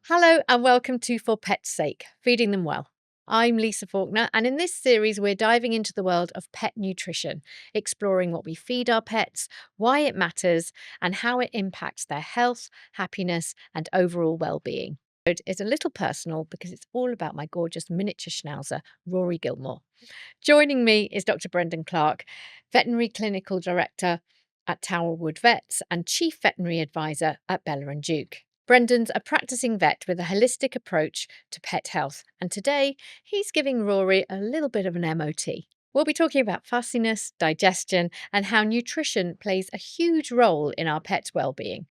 Hello and welcome to For Pet's Sake, Feeding Them Well. I'm Lisa Faulkner, and in this series we're diving into the world of pet nutrition, exploring what we feed our pets, why it matters, and how it impacts their health, happiness, and overall well-being. It's a little personal because it's all about my gorgeous miniature schnauzer, Rory Gilmore. Joining me is Dr Brendan Clarke, Veterinary Clinical Director at Towerwood Vets and Chief Veterinary Advisor at Bella+Duke. Brendan's a practicing vet with a holistic approach to pet health, and today he's giving Rory a little bit of an MOT. We'll be talking about fussiness, digestion, and how nutrition plays a huge role in our pet's well-being.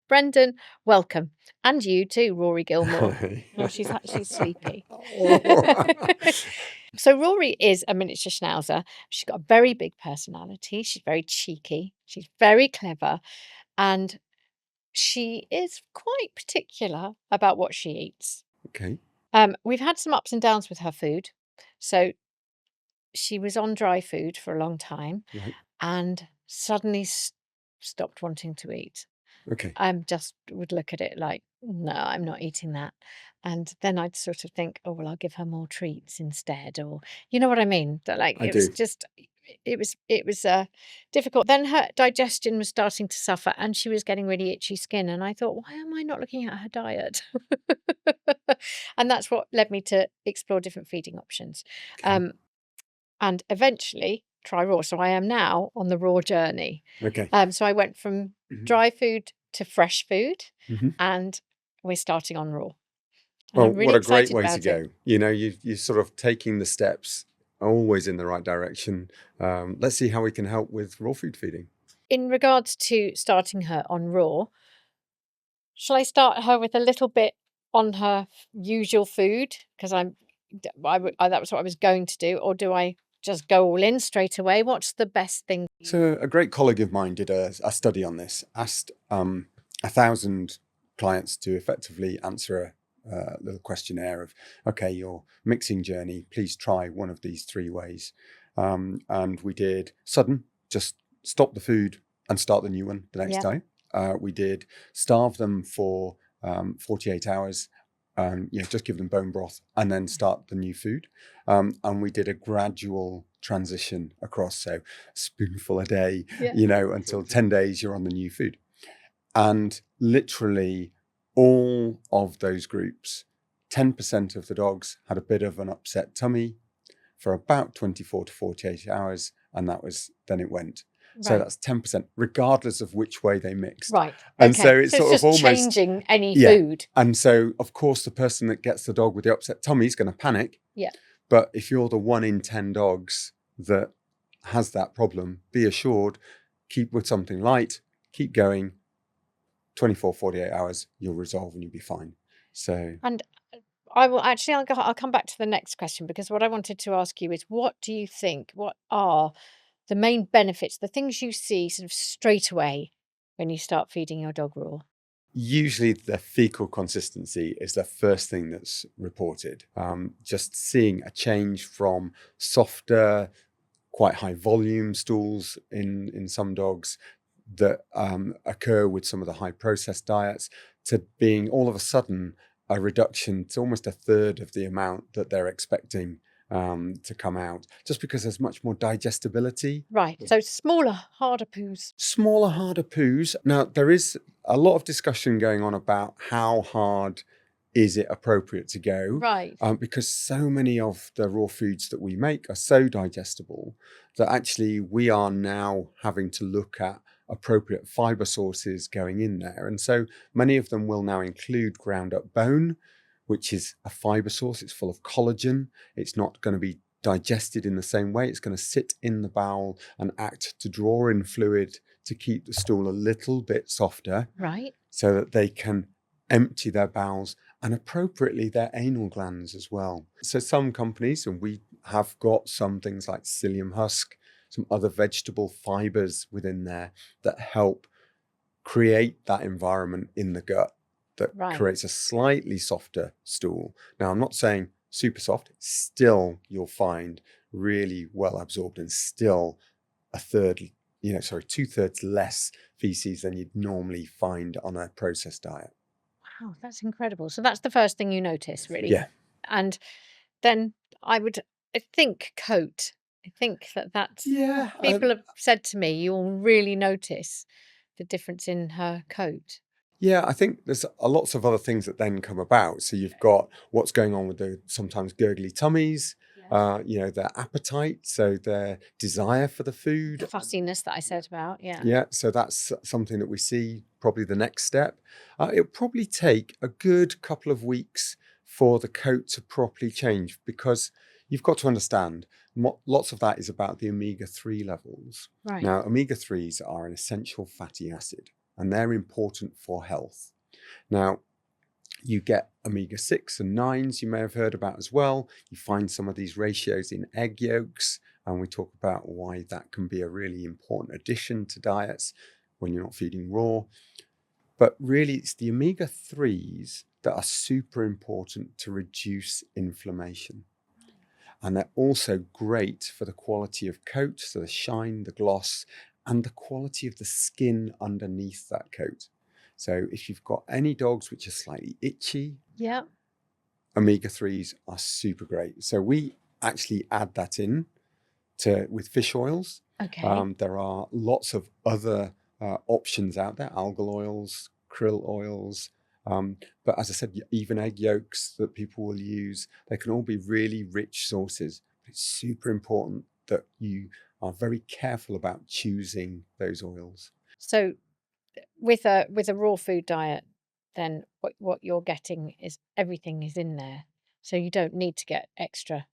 Brendan, welcome. And you too, Rory Gilmore. Oh, she's actually sleepy. So Rory is a miniature schnauzer. She's got a very big personality. She's very cheeky. She's very clever. And she is quite particular about what she eats. Okay. We've had some ups and downs with her food. So she was on dry food for a long time Right. and suddenly stopped wanting to eat. Okay. Just would look at it like, no, I'm not eating that. And then I'd sort of think, oh, well, I'll give her more treats instead. Or, you know what I mean? That, like, I it was do. just, it was difficult. Then her digestion was starting to suffer and she was getting really itchy skin. And I thought, why am I not looking at her diet? And that's what led me to explore different feeding options. Okay. And eventually try raw. So I am now on the raw journey. Okay. So I went from dry food to fresh food, Mm-hmm. and we're starting on raw. And Well, I'm really what a great excited way to about go. it. You know, you're sort of taking the steps always in the right direction. Let's see how we can help with raw food feeding. In regards to starting her on raw, shall I start her with a little bit on her usual food? Because that was what I was going to do. Or do I just go all in straight away? What's the best thing? So a great colleague of mine did a study on this, asked 1,000 clients to effectively answer a little questionnaire of, okay, your mixing journey, please try one of these 3 ways. And we did sudden, just stop the food and start the new one the next day. We did starve them for 48 hours, just give them bone broth and then start the new food. And we did a gradual transition across, so a spoonful a day, until 10 days you're on the new food. And literally all of those groups, 10% of the dogs had a bit of an upset tummy for about 24 to 48 hours. And then it went. Right. So that's 10%, regardless of which way they mixed. Right. And okay. so it's sort just of almost changing any food. And so, of course, the person that gets the dog with the upset tummy is going to panic. Yeah. But if you're the 1 in 10 dogs that has that problem, be assured, keep with something light, keep going, 24, 48 hours, you'll resolve and you'll be fine. So, and I'll come back to the next question, because what I wanted to ask you is, what do you think, what are the main benefits, the things you see sort of straight away when you start feeding your dog raw? Usually the fecal consistency is the first thing that's reported. Just seeing a change from softer, quite high volume stools in some dogs that occur with some of the high processed diets, to being all of a sudden a reduction to almost a third of the amount that they're expecting to come out, just because there's much more digestibility. Right. So smaller, harder poos. Smaller, harder poos. Now, there is a lot of discussion going on about how hard is it appropriate to go. Right. Because so many of the raw foods that we make are so digestible that actually we are now having to look at appropriate fiber sources going in there. And so many of them will now include ground up bone, which is a fiber source. It's full of collagen. It's not going to be digested in the same way. It's going to sit in the bowel and act to draw in fluid to keep the stool a little bit softer. Right. So that they can empty their bowels and appropriately their anal glands as well. So some companies, and we have got some things like psyllium husk, some other vegetable fibers within there that help create that environment in the gut that creates a slightly softer stool. Now, I'm not saying super soft. Still, you'll find really well absorbed and still 2/3 less feces than you'd normally find on a processed diet. Wow, that's incredible. So that's the first thing you notice, really. Yeah. And then I think coat. I think that's, Yeah. people have said to me, you'll really notice the difference in her coat. Yeah, I think there's lots of other things that then come about. So you've got what's going on with the sometimes gurgly tummies, their appetite, so their desire for the The food. fussiness that I said about, yeah. Yeah, so that's something that we see probably the next step. It'll probably take a good couple of weeks for the coat to properly change, because you've got to understand lots of that is about the omega-3 levels. Right. Now, omega-3s are an essential fatty acid, and they're important for health. Now, you get omega-6 and 9s, you may have heard about as well. You find some of these ratios in egg yolks, and we talk about why that can be a really important addition to diets when you're not feeding raw. But really, it's the omega-3s that are super important to reduce inflammation. And they're also great for the quality of coat, so the shine, the gloss, and the quality of the skin underneath that coat. So if you've got any dogs which are slightly itchy, Yeah. omega-3s are super great. So we actually add that in with fish oils. Okay. There are lots of other options out there, algal oils, krill oils. But as I said, even egg yolks that people will use, they can all be really rich sources. It's super important that you are very careful about choosing those oils. So with a raw food diet, then what you're getting is everything is in there. So you don't need to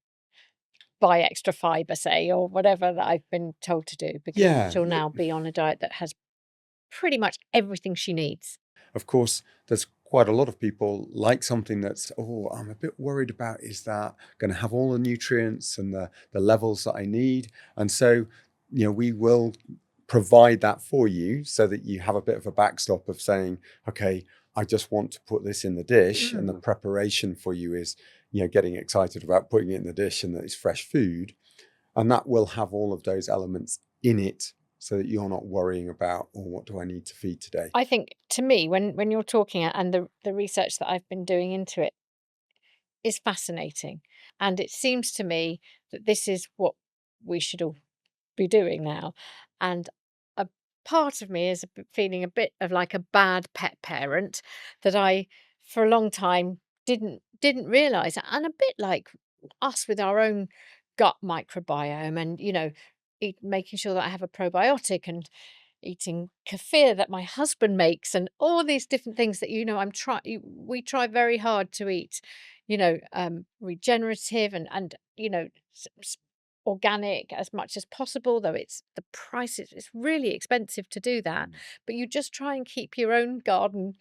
buy extra fiber, say, or whatever that I've been told to do, because Yeah, she'll now be on a diet that has pretty much everything she needs. of course, there's quite a lot of people like something that's, oh, I'm a bit worried about, is that going to have all the nutrients and the levels that I need? And so, we will provide that for you so that you have a bit of a backstop of saying, okay, I just want to put this in the dish. And the preparation for you is, getting excited about putting it in the dish and that it's fresh food. And that will have all of those elements in it so that you're not worrying about, oh, what do I need to feed today? I think, to me, when you're talking, and the research that I've been doing into it is fascinating, and it seems to me that this is what we should all be doing now. And a part of me is feeling a bit of like a bad pet parent, that I, for a long time, didn't realize, and a bit like us with our own gut microbiome, and making sure that I have a probiotic, and eating kefir that my husband makes, and all these different things that we try very hard to eat, regenerative, and organic as much as possible, though the price is, it's really expensive to do that. But you just try and keep your own garden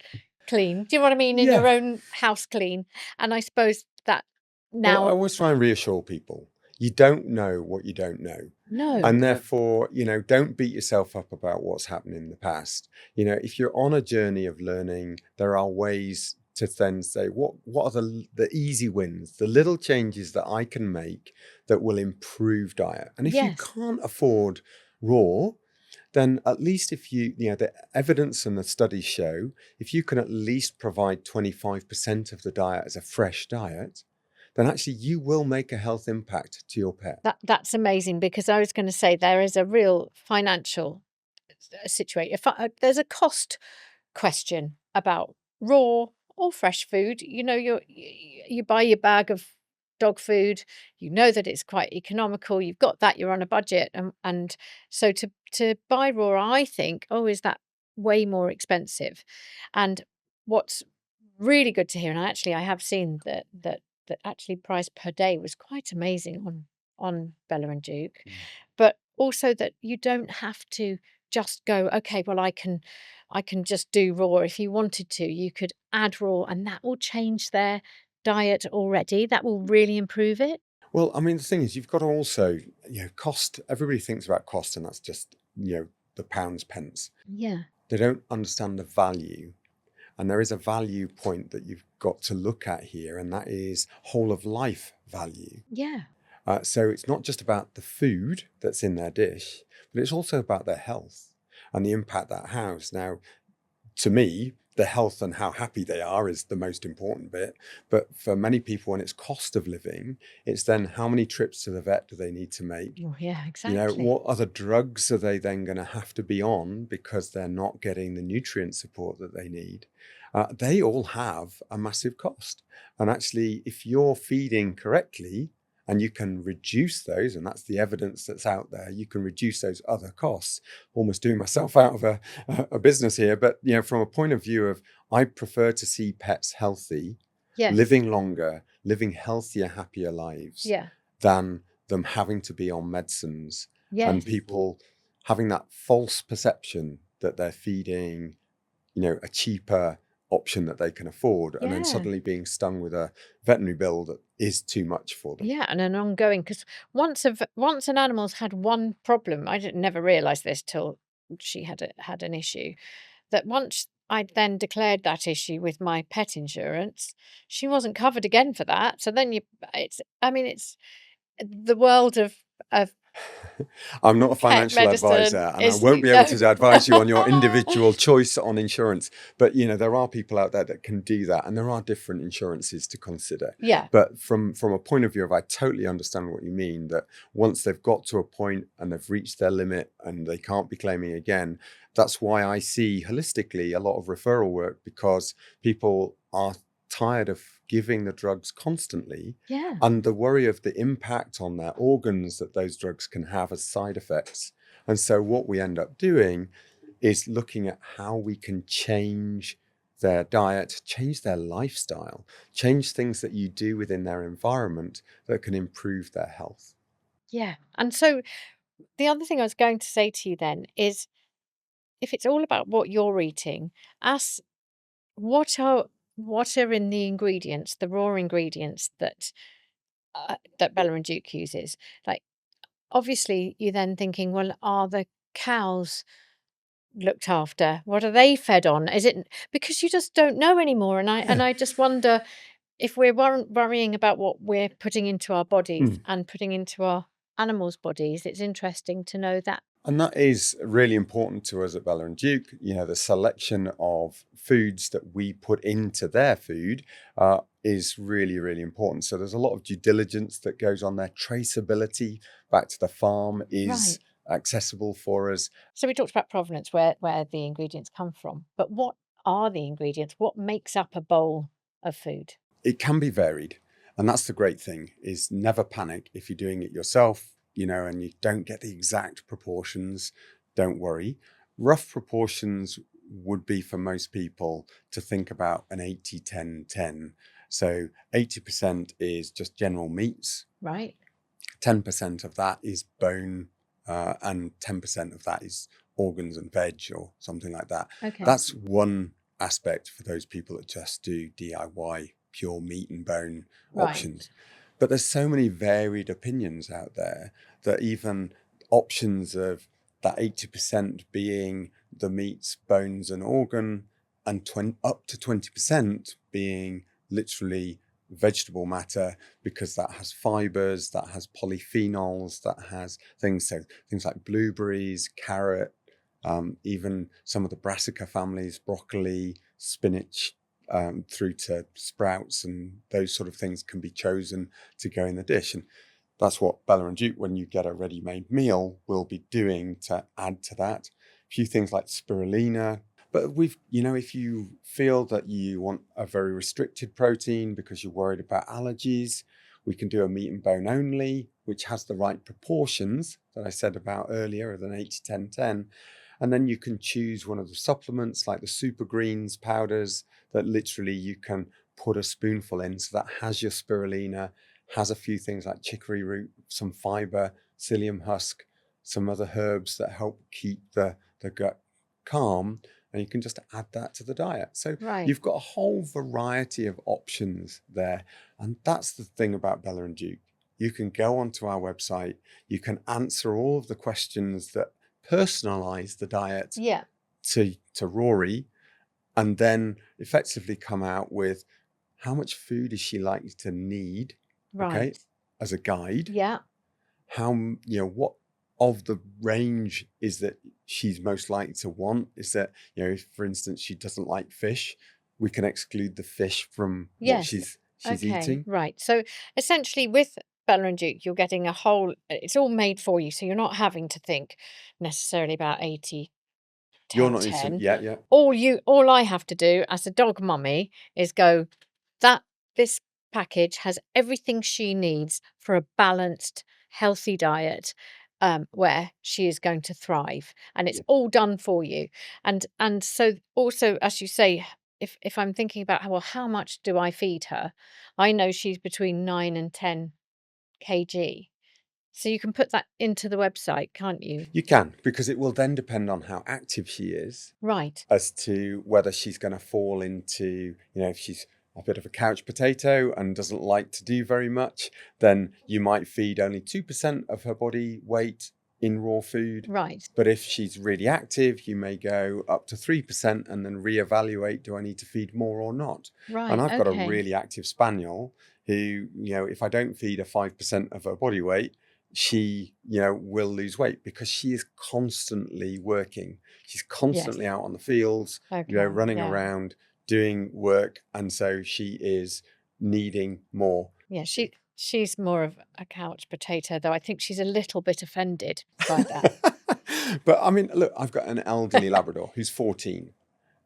clean. Do you know what I mean? In Yeah. your own house clean. And I suppose that Well, I now, always try and reassure people, you don't know what you don't know. no. And therefore, don't beat yourself up about what's happened in the past. If you're on a journey of learning, there are ways to then say, what are the easy wins, the little changes that I can make that will improve diet? And if you Yes. can't afford raw, then at least if the evidence and the studies show, if you can at least provide 25% of the diet as a fresh diet, then actually you will make a health impact to your pet. That's amazing, because I was going to say there is a real financial situation. There's a cost question about raw or fresh food. You buy your bag of dog food. You know that it's quite economical. You've got that. You're on a budget, and so to buy raw, I think, oh, is that way more expensive? And what's really good to hear, and I have seen that actually price per day was quite amazing on Bella+Duke, but also that you don't have to just go, okay, well, I can just do raw. If you wanted to, you could add raw, and that will change their diet already. That will really improve it. Well, I mean, the thing is, you've got to also, cost. Everybody thinks about cost, and that's just, the pounds, pence. Yeah. They don't understand the value. And there is a value point that you've got to look at here, and that is whole of life value. Yeah. So it's not just about the food that's in their dish, but it's also about their health and the impact that has. Now, to me, the health and how happy they are is the most important bit. But for many people, when it's cost of living, it's then how many trips to the vet do they need to make? Oh, yeah, You know, exactly. what other drugs are they then going to have to be on because they're not getting the nutrient support that they need? They all have a massive cost. And actually, if you're feeding correctly and you can reduce those, and that's the evidence that's out there, you can reduce those other costs. Almost doing myself out of a business here. But, you know, from a point of view of, I prefer to see pets healthy, Yes. living longer, living healthier, happier lives Yeah. than them having to be on medicines and Yes. people having that false perception that they're feeding, you know, a cheaper option that they can afford, and then Yeah. suddenly being stung with a veterinary bill that is too much for them. Yeah, and an ongoing, because once an animal's had one problem, I didn't never realise this till she had an issue, that once I'd then declared that issue with my pet insurance, she wasn't covered again for that. So then it's the world of I'm not a pet financial advisor, medicine and I is won't be able to advise you on your individual choice on insurance. But, you know, there are people out there that can do that, and there are different insurances to consider. Yeah. But from a point of view of, I totally understand what you mean, that once they've got to a point and they've reached their limit and they can't be claiming again, that's why I see holistically a lot of referral work, because people are tired of giving the drugs constantly, Yeah. and the worry of the impact on their organs that those drugs can have as side effects. And so what we end up doing is looking at how we can change their diet, change their lifestyle, change things that you do within their environment that can improve their health. Yeah. And so the other thing I was going to say to you then is, if it's all about what you're eating, ask what are in the ingredients, the raw ingredients that Bella+Duke uses. Like, obviously, you're then thinking, well, are the cows looked after? What are they fed on? Is it because you just don't know anymore? And Yeah. I just wonder if we're worrying about what we're putting into our bodies Mm. and putting into our animals' bodies. It's interesting to know that. And that is really important to us at Bella+Duke. You know, the selection of foods that we put into their food is really, really important. So there's a lot of due diligence that goes on there. Traceability back to the farm is Right. accessible for us. So we talked about provenance, where the ingredients come from, but what are the ingredients? What makes up a bowl of food? It can be varied. And that's the great thing, is never panic if you're doing it yourself, you know, and you don't get the exact proportions. Don't worry. Rough proportions would be for most people to think about an 80-10-10. So 80% is just general meats. Right. 10% of that is bone, and 10% of that is organs and veg or something like that. Okay. That's one aspect for those people that just do DIY pure meat and bone options. But there's so many varied opinions out there that even options of that 80% being the meats, bones and organ, and up to 20% being literally vegetable matter, because that has fibers, that has polyphenols, that has things like blueberries, carrot, even some of the brassica families, broccoli, spinach, through to sprouts, and those sort of things can be chosen to go in the dish. And that's what Bella+Duke, when you get a ready-made meal, will be doing to add to that. A few things like spirulina. But if you feel that you want a very restricted protein because you're worried about allergies, we can do a meat and bone only, which has the right proportions that I said about earlier, of an 80-10-10. And then you can choose one of the supplements like the super greens powders that literally you can put a spoonful in. So that has your spirulina, has a few things like chicory root, some fiber, psyllium husk, some other herbs that help keep the gut calm. And you can just add that to the diet. So you've got a whole variety of options there. And that's the thing about Bella+Duke. You can go onto our website, you can answer all of the questions that personalize the diet to Rory, and then effectively come out with how much food is she likely to need, okay, as a guide. Yeah. What of the range is that she's most likely to want is that, you know, if, for instance, she doesn't like fish, we can exclude the fish from what Yes. she's Okay. eating. Right. So essentially, with Bella+Duke, you're getting a whole. It's all made for you, so you're not having to think necessarily about 80, You're 10, not instant. 10. Yeah. All I have to do as a dog mummy is go, that this package has everything she needs for a balanced, healthy diet, where she is going to thrive, and it's Yeah. all done for you. And so also, as you say, if I'm thinking about how much do I feed her, I know she's between 9 and 10 kg. So you can put that into the website, can't you? You can, because it will then depend on how active she is Right. as to whether she's going to fall into, you know, if she's a bit of a couch potato and doesn't like to do very much, then you might feed only 2% of her body weight in raw food. Right. But if she's really active, you may go up to 3% and then reevaluate, do I need to feed more or not? Right. And I've got a Okay. really active spaniel who, you know, if I don't feed her 5% of her body weight, she, you know, will lose weight because she is constantly working. She's constantly Yes. out on the fields, you know, Okay. running Yeah. around, doing work. And so she is needing more. Yeah. She's more of a couch potato, though. I think she's a little bit offended by that. But I mean, look, I've got an elderly Labrador who's 14.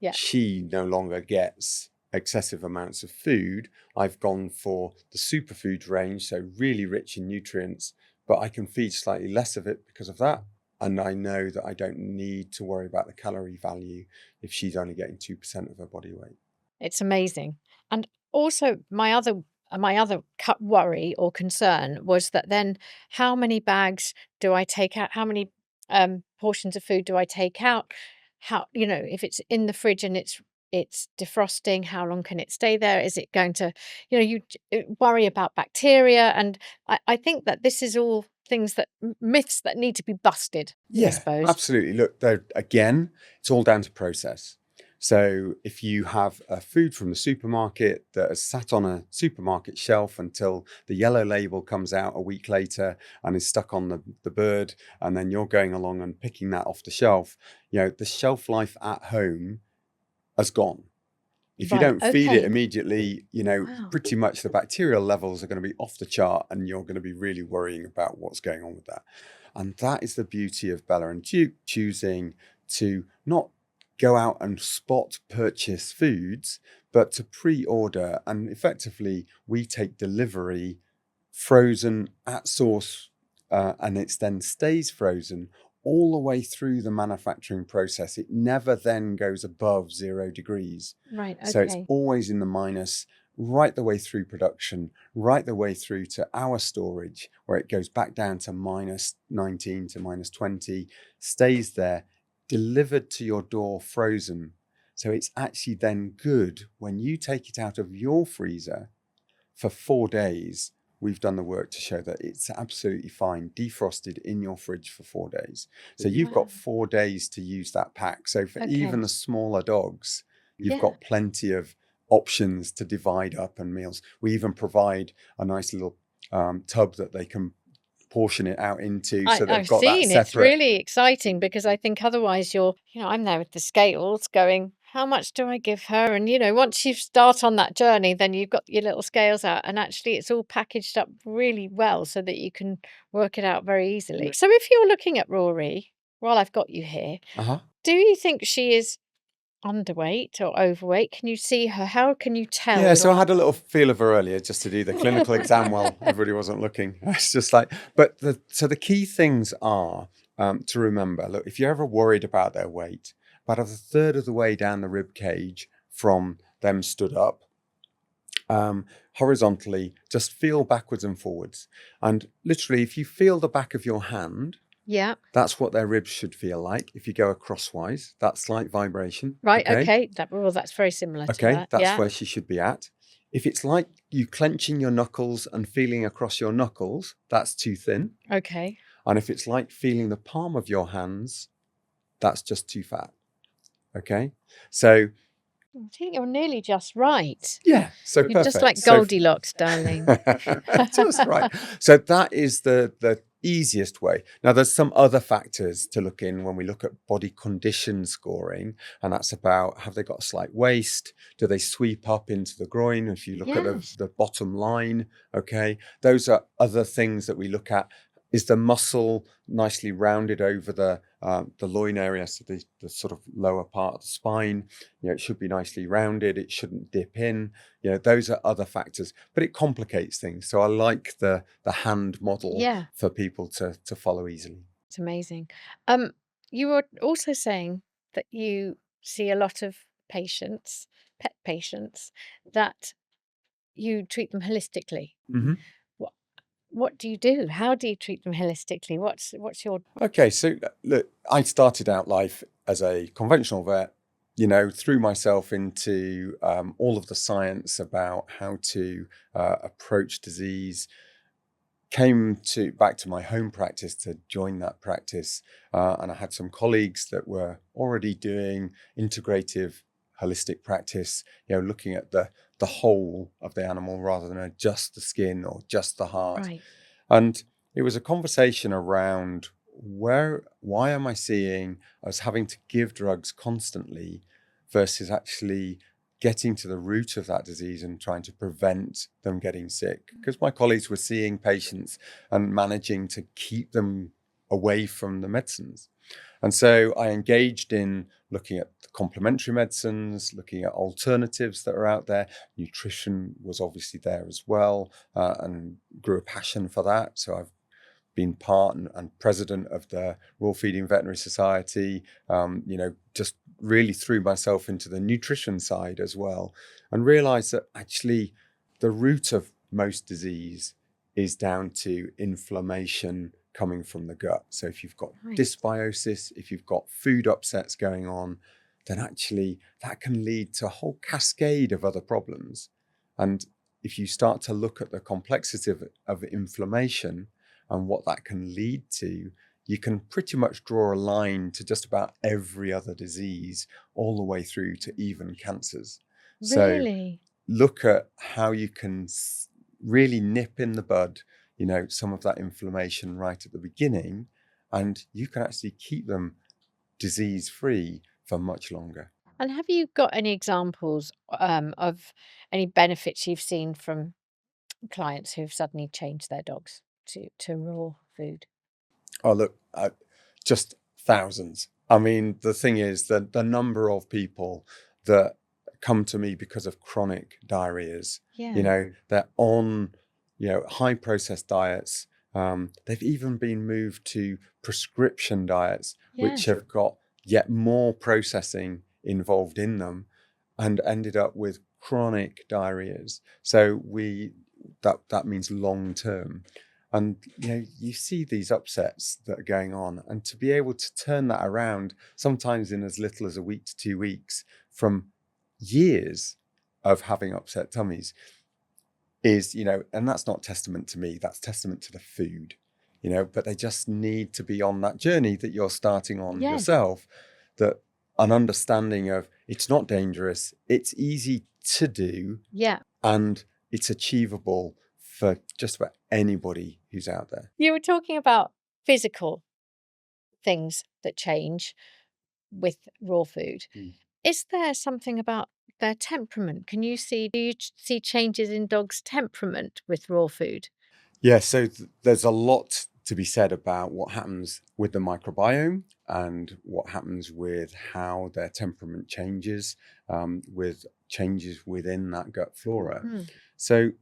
Yeah. She no longer gets excessive amounts of food. I've gone for the superfood range, so really rich in nutrients, but I can feed slightly less of it because of that. And I know that I don't need to worry about the calorie value if she's only getting 2% of her body weight. It's amazing. And also, my other worry or concern was that then how many bags do I take out? How many portions of food do I take out? How, if it's in the fridge and it's defrosting, how long can it stay there? Is it going to, worry about bacteria? And I think that this is all things that myths that need to be busted, I Yeah, suppose. absolutely. Look, again, it's all down to process. So if you have a food from the supermarket that has sat on a supermarket shelf until the yellow label comes out a week later and is stuck on the bird, and then you're going along and picking that off the shelf, you know, the shelf life at home has gone. If you Right. don't feed it Okay. immediately, you know, Wow. pretty much the bacterial levels are going to be off the chart and you're going to be really worrying about what's going on with that. And that is the beauty of Bella+Duke choosing to not go out and spot purchase foods, but to pre-order. And effectively, we take delivery frozen at source, and it then stays frozen all the way through the manufacturing process. It never then goes above 0 degrees. Right. So it's Okay. always in the minus, right the way through production, right the way through to our storage, where it goes back down to -19 to -20, stays there, delivered to your door frozen. So it's actually then good when you take it out of your freezer for 4 days. We've done the work to show that it's absolutely fine, defrosted in your fridge for 4 days. So you've got 4 days to use that pack. So for even the smaller dogs, you've got plenty of options to divide up and meals. We even provide a nice little tub that they can portion it out into. So they've I've got that seen it's separate. really exciting because I think otherwise I'm there with the scales going, how much do I give her? And, once you start on that journey, then you've got your little scales out and actually it's all packaged up really well so that you can work it out very easily. So if you're looking at Rory, while I've got you here, do you think she is underweight or overweight? Can you see her? How can you tell? Yeah, so I had a little feel of her earlier just to do the clinical exam while everybody wasn't looking. It's just like, but the key things are to remember, look, if you're ever worried about their weight, about a third of the way down the rib cage from them stood up, horizontally, just feel backwards and forwards. And literally, if you feel the back of your hand, Yeah. that's what their ribs should feel like. If you go crosswise, that slight vibration. Right. Okay. That's very similar to that. That's Yeah. where she should be at. If it's like you clenching your knuckles and feeling across your knuckles, that's too thin. Okay. And if it's like feeling the palm of your hands, that's just too fat. Okay. So I think you're nearly just right. yeah, so You're perfect. just like Goldilocks, darling. Just right. So that is the easiest way. Now, there's some other factors to look in when we look at body condition scoring, and that's about, have they got a slight waist? Do they sweep up into the groin? If you look at Yes. the bottom line, okay, those are other things that we look at. Is the muscle nicely rounded over the loin area, so the sort of lower part of the spine? It should be nicely rounded. It shouldn't dip in. Those are other factors, but it complicates things. So I like the hand model Yeah. for people to follow easily. It's amazing. You were also saying that you see a lot of patients, pet patients, that you treat them holistically. Mm-hmm. What what do you do? How do you treat them holistically? What's your Okay, so look, I started out life as a conventional vet, threw myself into all of the science about how to approach disease, came back to my home practice to join that practice, and I had some colleagues that were already doing integrative holistic practice, looking at the whole of the animal rather than just the skin or just the heart. right? And it was a conversation around why am I seeing us having to give drugs constantly versus actually getting to the root of that disease and trying to prevent them getting sick? Because my colleagues were seeing patients and managing to keep them away from the medicines. And so I engaged in looking at the complementary medicines, looking at alternatives that are out there. Nutrition was obviously there as well, and grew a passion for that. So I've been part and president of the Raw Feeding Veterinary Society, just really threw myself into the nutrition side as well, and realized that actually the root of most disease is down to inflammation coming from the gut. So if you've got Right. dysbiosis, if you've got food upsets going on, then actually that can lead to a whole cascade of other problems. And if you start to look at the complexity of inflammation and what that can lead to, you can pretty much draw a line to just about every other disease, all the way through to even cancers. So Really? look at how you can really nip in the bud, some of that inflammation right at the beginning, and you can actually keep them disease free for much longer. And have you got any examples of any benefits you've seen from clients who've suddenly changed their dogs to raw food? Oh, look, just thousands. I mean, the thing is that the number of people that come to me because of chronic diarrheas, Yeah. they're on, high processed diets. They've even been moved to prescription diets, which Yes. have got yet more processing involved in them, and ended up with chronic diarrheas. So that means long term. And you see these upsets that are going on, and to be able to turn that around, sometimes in as little as a week to 2 weeks, from years of having upset tummies, is, and that's not testament to me, that's testament to the food, but they just need to be on that journey that you're starting on Yes. yourself, that an understanding of it's not dangerous, it's easy to do, Yeah. and it's achievable for just about anybody who's out there. You were talking about physical things that change with raw food. Mm. Is there something about their temperament? Do you see changes in dogs' temperament with raw food? Yeah, so there's a lot to be said about what happens with the microbiome and what happens with how their temperament changes, with changes within that gut flora. Mm. So,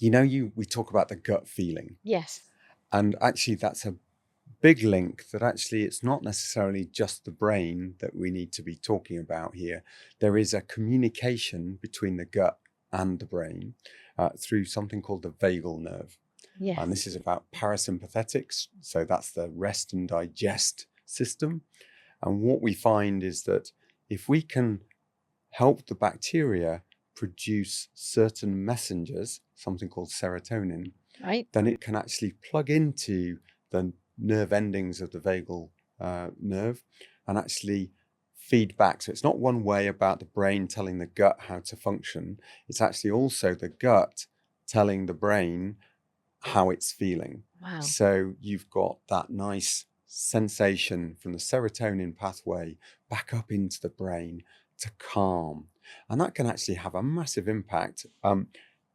we talk about the gut feeling, Yes. and actually that's a big link that actually it's not necessarily just the brain that we need to be talking about here. There is a communication between the gut and the brain through something called the vagal nerve. Yes. And this is about parasympathetics. So that's the rest and digest system. And what we find is that if we can help the bacteria produce certain messengers, something called serotonin, Right. then it can actually plug into the nerve endings of the vagal nerve and actually feed back. So it's not one way about the brain telling the gut how to function. It's actually also the gut telling the brain how it's feeling. Wow. So you've got that nice sensation from the serotonin pathway back up into the brain to calm. And that can actually have a massive impact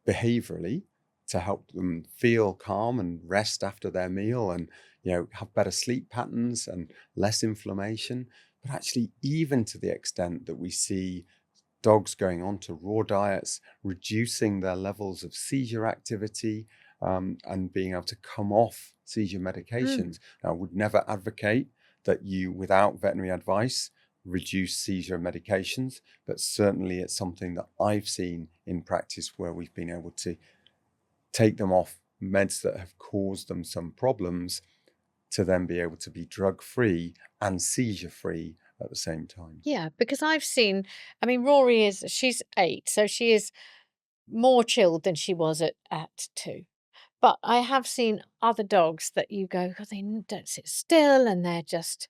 behaviorally, to help them feel calm and rest after their meal, and have better sleep patterns and less inflammation. But actually, even to the extent that we see dogs going on to raw diets, reducing their levels of seizure activity, and being able to come off seizure Mm. medications. Now, I would never advocate that you, without veterinary advice, reduce seizure medications, but certainly it's something that I've seen in practice where we've been able to take them off meds that have caused them some problems, to then be able to be drug-free and seizure-free at the same time. Yeah, because I've seen, I mean, she's 8, so she is more chilled than she was at 2. But I have seen other dogs that you go, "God, they don't sit still and they're just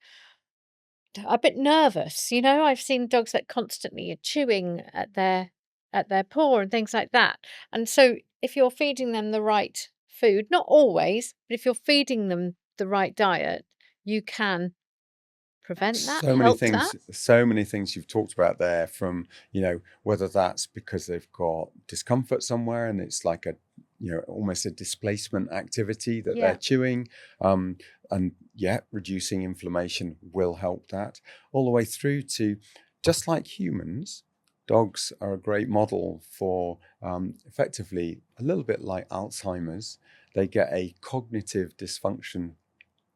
a bit nervous." I've seen dogs that constantly are chewing at their paw and things like that. And so if you're feeding them the right food, not always, but if you're feeding them the right diet, you can prevent that, help that. So many things you've talked about there, from, whether that's because they've got discomfort somewhere and it's like a, almost a displacement activity that they're Yeah. chewing. And yeah, reducing inflammation will help that, all the way through to, just like humans, dogs are a great model for effectively a little bit like Alzheimer's. They get a cognitive dysfunction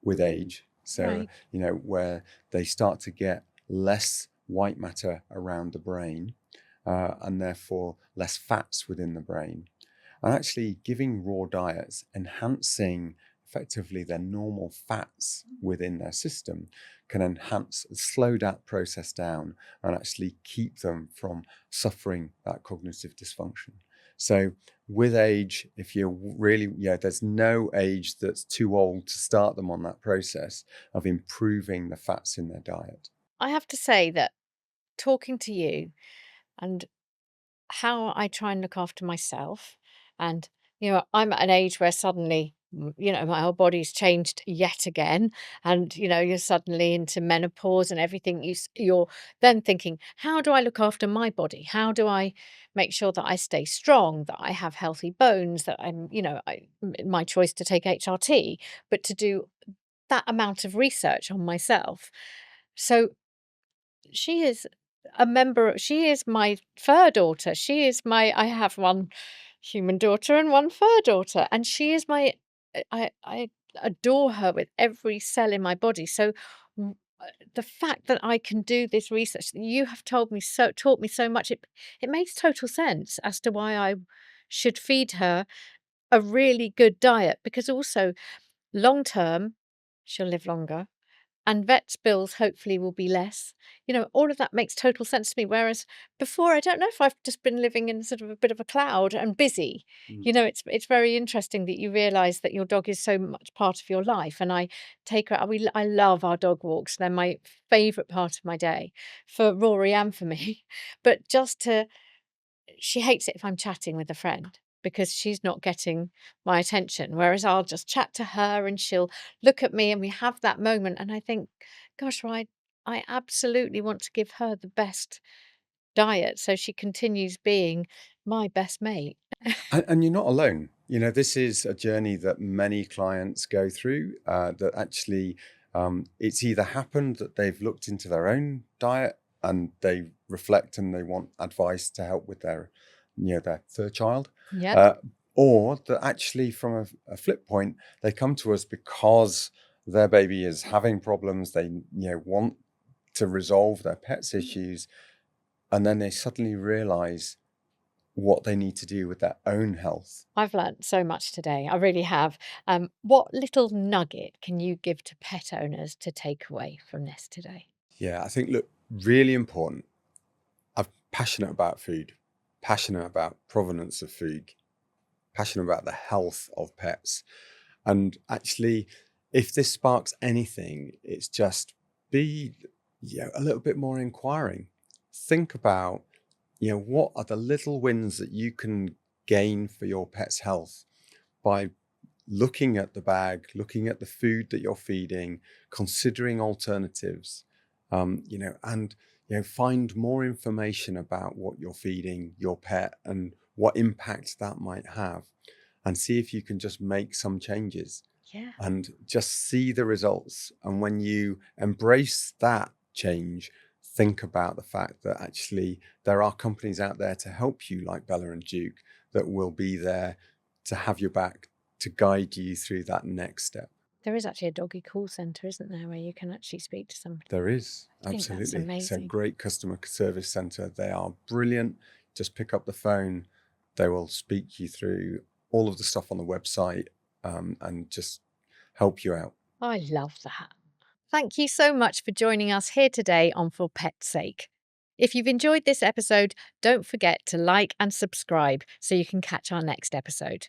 with age. So, Right. where they start to get less white matter around the brain, and therefore less fats within the brain. And actually giving raw diets, enhancing effectively their normal fats within their system, can enhance, slow that process down, and actually keep them from suffering that cognitive dysfunction. So with age, if you're really, there's no age that's too old to start them on that process of improving the fats in their diet. I have to say that talking to you and how I try and look after myself. And, I'm at an age where suddenly, my whole body's changed yet again. And, you're suddenly into menopause and everything. You're then thinking, how do I look after my body? How do I make sure that I stay strong, that I have healthy bones, that my choice to take HRT, but to do that amount of research on myself. So she is she is my fur daughter. I have one human daughter and one fur daughter, and she is I adore her with every cell in my body. So the fact that I can do this research, that you have taught me so much, it makes total sense as to why I should feed her a really good diet, because also long term, she'll live longer and vet's bills hopefully will be less. All of that makes total sense to me. Whereas before, I don't know if I've just been living in sort of a bit of a cloud and busy. It's very interesting that you realise that your dog is so much part of your life. And I take her. I love our dog walks. They're my favourite part of my day, for Rory and for me. But she hates it if I'm chatting with a friend, because she's not getting my attention. Whereas I'll just chat to her and she'll look at me and we have that moment. And I think, gosh, well, I absolutely want to give her the best diet so she continues being my best mate. And you're not alone. This is a journey that many clients go through, that actually, it's either happened that they've looked into their own diet and they reflect and they want advice to help with their third child, Yeah. uh, or that actually, from a flip point, they come to us because their baby is having problems. They want to resolve their pet's issues, and then they suddenly realize what they need to do with their own health. I've learnt so much today. I really have. What little nugget can you give to pet owners to take away from this today? Yeah, I think, look, really important. I'm passionate about food, passionate about provenance of food, passionate about the health of pets. And actually, if this sparks anything, it's just be a little bit more inquiring. Think about, what are the little wins that you can gain for your pet's health by looking at the bag, looking at the food that you're feeding, considering alternatives, and find more information about what you're feeding your pet and what impact that might have, and see if you can just make some changes Yeah. and just see the results. And when you embrace that change, think about the fact that actually there are companies out there to help you, like Bella+Duke, that will be there to have your back, to guide you through that next step. There is actually a doggy call centre, isn't there, where you can actually speak to somebody? There is, I think that's absolutely. It's a amazing. great customer service centre. They are brilliant. Just pick up the phone. They will speak you through all of the stuff on the website, and just help you out. I love that. Thank you so much for joining us here today on For Pet's Sake. If you've enjoyed this episode, don't forget to like and subscribe so you can catch our next episode.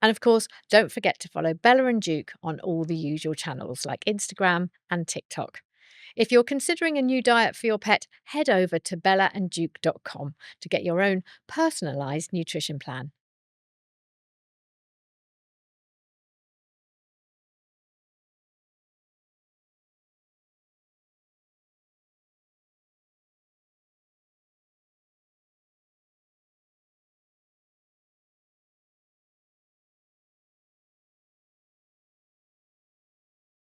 And of course, don't forget to follow Bella+Duke on all the usual channels like Instagram and TikTok. If you're considering a new diet for your pet, head over to bellaandduke.com to get your own personalised nutrition plan.